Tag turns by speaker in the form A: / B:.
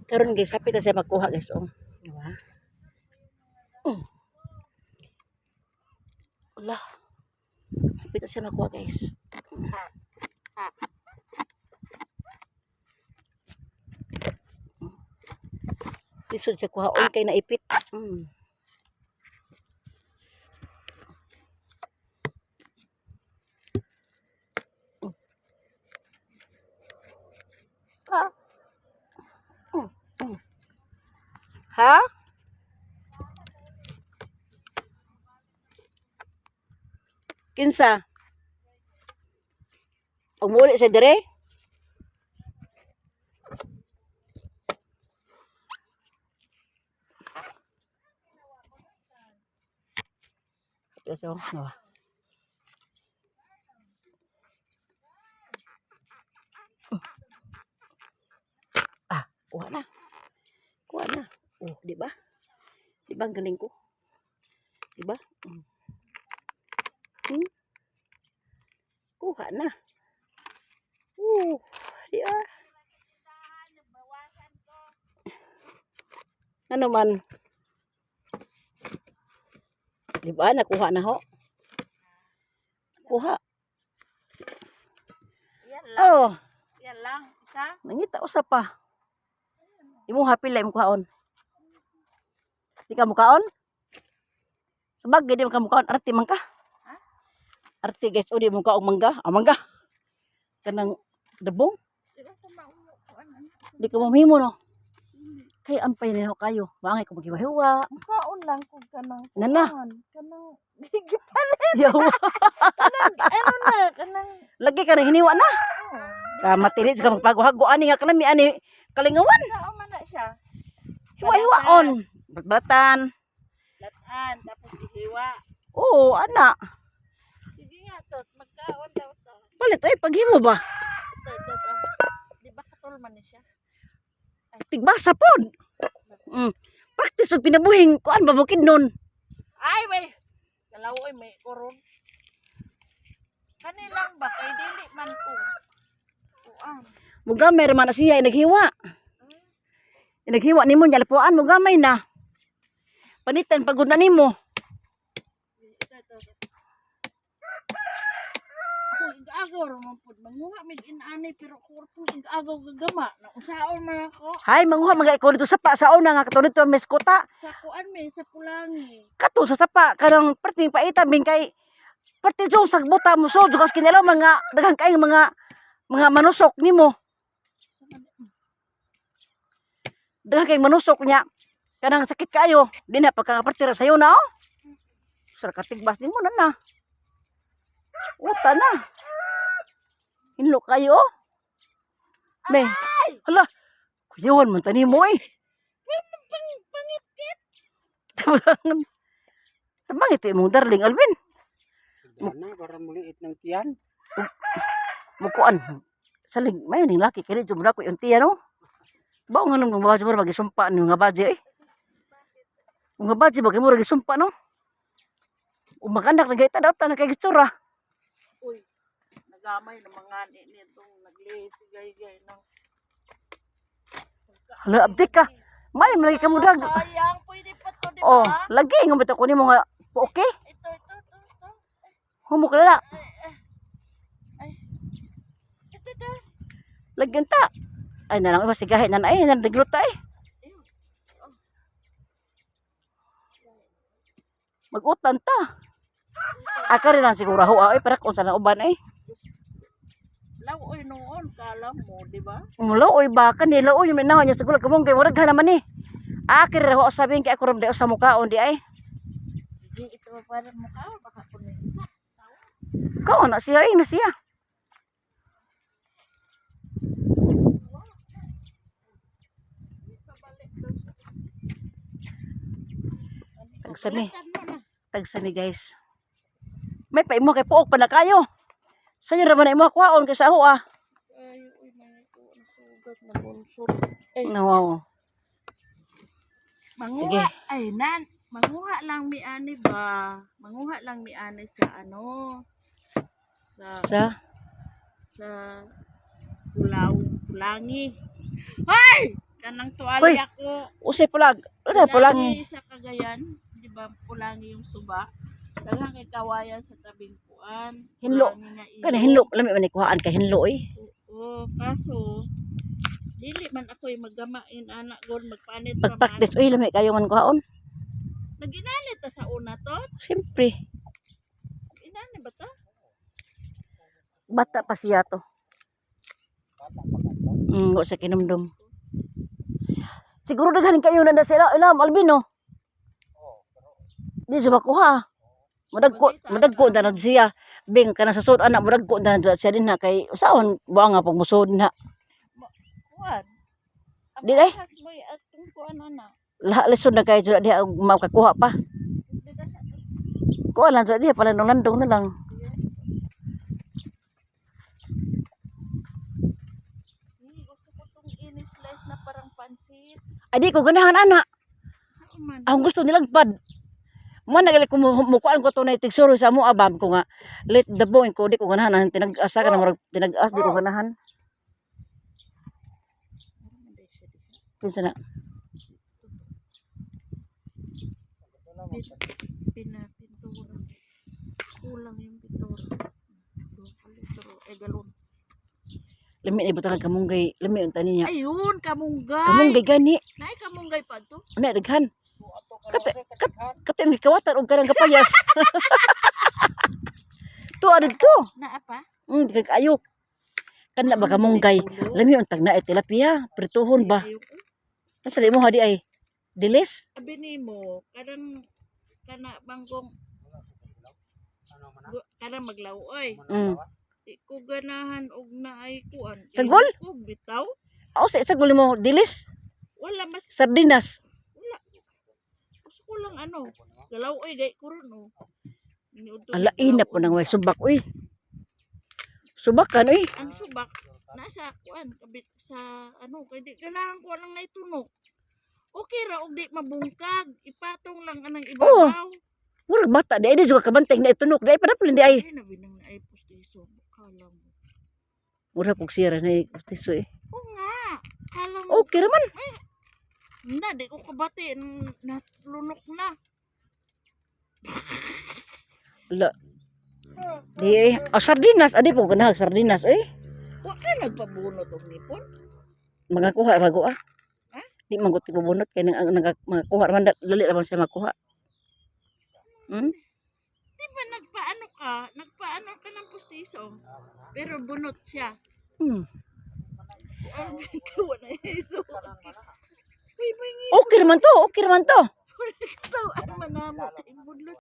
A: Karon guys, happy ta siya magkuha guys. Oh. Diba? Wala. Happy ta siya magkuha guys. Lisod siya kuhaon kay naipit. Ha? Kinsa? Umuli sa dire? So, no. Kuha na. Kuha na. Oh, di ba? Di ba ang galing ko? Di ba? Kuha na. Di ba? Ano man? Di ba? Nakuha na ho. Kuha.
B: Yan lang.
A: Oh.
B: Yan lang. Isa.
A: Nangita usa pa. Imo happy lang mukaon. Di ka mukaon? Sabag di ka mukaon arti man ka.
B: Ha?
A: Arti guys, o di mo kaong mangga. Mangga. Kanang debong. Di ka mamhimo no. Kay ampay nila kayo. Bangay ko maghiwa-hiwa.
B: Mukaon lang ko kanang.
A: Nana.
B: Kanang gigipalit.
A: Yawa.
B: Kanang ano na. Kanang.
A: Lagi ka na hiniwa na. Kamatili ka magpaguhago ani nga kalami ani kalingawan.
B: Saan man na siya?
A: Hiwa-hiwaon. Bagbatan.
B: Latan. Tapos ihiwa.
A: Oo, ana.
B: Sige nga to. Magkaon daw to.
A: Palit ay paghimo ba?
B: Ito. Di ba katulman ni siya?
A: Tigbasa pod. Practice og pinabuhing kuan ba bukid nun.
B: Ay, may. Kalawoy, may koron. Kanilang ba? Kay dili man ko. Kuan.
A: Mugamay man na siya naghiwa. Naghiwa nimo nya lapuan mugamay na. Panitan pagud na nimo.
B: Agaw ramon pud manguha mig inani pero kurpo sig agaw gagama na usaon man ako
A: Hay manguha mga ikaw dito sapa sa una nga kato dito meskota.
B: sa kuan me sa pulangi
A: Kato sa sapa kanang perting paita bin kay perti jong sagbuta mo so jugas kinalaw mga daghang kay mga manusok nimo. Daghang kay manusok nya. Kanang sakit kayo, di na pagkakapartira sayo na oh. Sir katigbas nimo na. Uta na. Inlo kayo oh. May. Hala. Kuyawan man tani mo eh.
B: pangit-kit
A: Tabang ito imong darling Alvin.
C: Mana para muliit ng tiyan.
A: Mukuan. Salig may ning laki kini jumra ko yung tiya no. Bao nga nung mga baje magisumpa ni mga baje eh. Mga baje bagay mo magisumpa no. Umakanak na gaita daw ta na kay gitsura.
B: uy nagamay na mga nitong naglesi gay nang
A: Hala abdik ka. May lagi ka mudag.
B: sayang pwede pa to di
A: Oh,
B: ba
A: lagi nga bitaw ko nimo nga okay.
B: ito
A: Humok na.
B: ay ito
A: Lagyan ta. Ay na lang masigahin na ay nandigluta eh. Magutan ta. Aka rin lang siguro ho ay para kung saan uban ay.
B: lawoy noon kala mo di ba
A: Mula oy baka nila oy may naho nya siguro kamong kay murag naman ni. Akir ho sabihin kay ako ron sa mukhaon di ay.
B: di ito para mo ka baka kun isa
A: Kao na siya ay na siya. Tagsami guys. May paimo kay puok pa na kayo. Sayo ra man na imo kuhaon kay sa ako ah.
B: ay uy mga ko sugat na bonsor
A: No.
B: manguha ay nan manguha lang mi ani ba manguha lang mi ani sa ano sa
A: Sa
B: pulangi ay Kanang
A: Hoy.
B: tuwalya ko.
A: Usay pulag. Ano pulangi?
B: Sa Cagayan, di ba pulangi yung suba? Daghang kay kawayan sa tabing kuan.
A: Hinlo.
B: Pulangi na iyo.
A: Kana hinlo, lami man ni kuhaan ka hinlo eh.
B: Oo, kaso dili man ako'y maggamain anak gon magpanit pa man.
A: Pag-practice, uy, lami kayo man kuhaon.
B: Naginalit ta sa una to.
A: Siyempre,
B: Inani ba ta?
A: bata pa siya to. Wa sa kinumdum. Siguro daghan kayo na sila, ilam, albino. Di sa makuha. Madagko na siya. Bing kana sa sud anak madagko na siya din na kay usaon buang nga pag musod na.
B: Kuan.
A: Di day.
B: Has mo atong kuan ana.
A: Laha lesson na kay jud diha makakuha pa. Kuha lang sa diha pala landong na lang.
B: Gusto ko tong ini-slice na parang pansit.
A: Ay di ko ganahan ana.
B: Saan man?
A: Ang gusto nilang pad. Man nagali ko mukuan ko to na tigsuro sa mo abam ko nga. Let the boy ko di ko ganahan tinag-asa ka na marag tinag-as di ko ganahan. Kinsa na?
B: Pinapintura. Kulang yung pintura. 2 litro. Galon.
A: Lami ni butang kamunggay, lami unta niya.
B: Ayun, kamunggay.
A: Kamunggay gani.
B: Naay kamunggay pa to.
A: Ana daghan. Kate ni kawatan og kanang kapayas. To adto to.
B: Naa pa?
A: Kag-ayok. Kana ba kamunggay? Lami untag na tilapia, prituhon ba?
B: Ayoko.
A: Asa di mo hadi ay? Dilis?
B: Abi nimo, kana banggong kanang maglawoy. Di ko ganahan og naay kuan.
A: Sagol?
B: Ko bitaw.
A: Aw sa guli mo dilis,
B: Wala mas
A: sardinas.
B: wala. Gusto ko lang galawoy gay kuron oh.
A: Ala ina po nang way subak uy. Subakan uy.
B: Ang subak nasa kuan kabit sa kay di ganahan ko lang naitunok. Okay ra og di mabungkag, ipatong lang anang ibabaw.
A: Murag bata di ay di juga kabanteng na itunok di ay padapon di ay.
B: Ay nabinang na ay pustiso. Kala mo.
A: Murag kog sira na tiso eh.
B: Oo nga. Kala mo.
A: Okay raman.
B: Na, di ko kabati. Natlunok na.
A: Ala. Di ay. Sardinas adi po ganahag sardinas uy.
B: Wa ka nagpabunot og nipon?
A: Mga kuha rago ah.
B: Ha?
A: Di man ko tibubunot kay nang mga kuha man dali ra man siya makuha.
B: Di ba nagpaano ka ng pustiso? Pero bunot siya. Kawa na iso. Uy, may
A: Okay naman to, okay naman to.
B: Tawaan man namo kay bunot.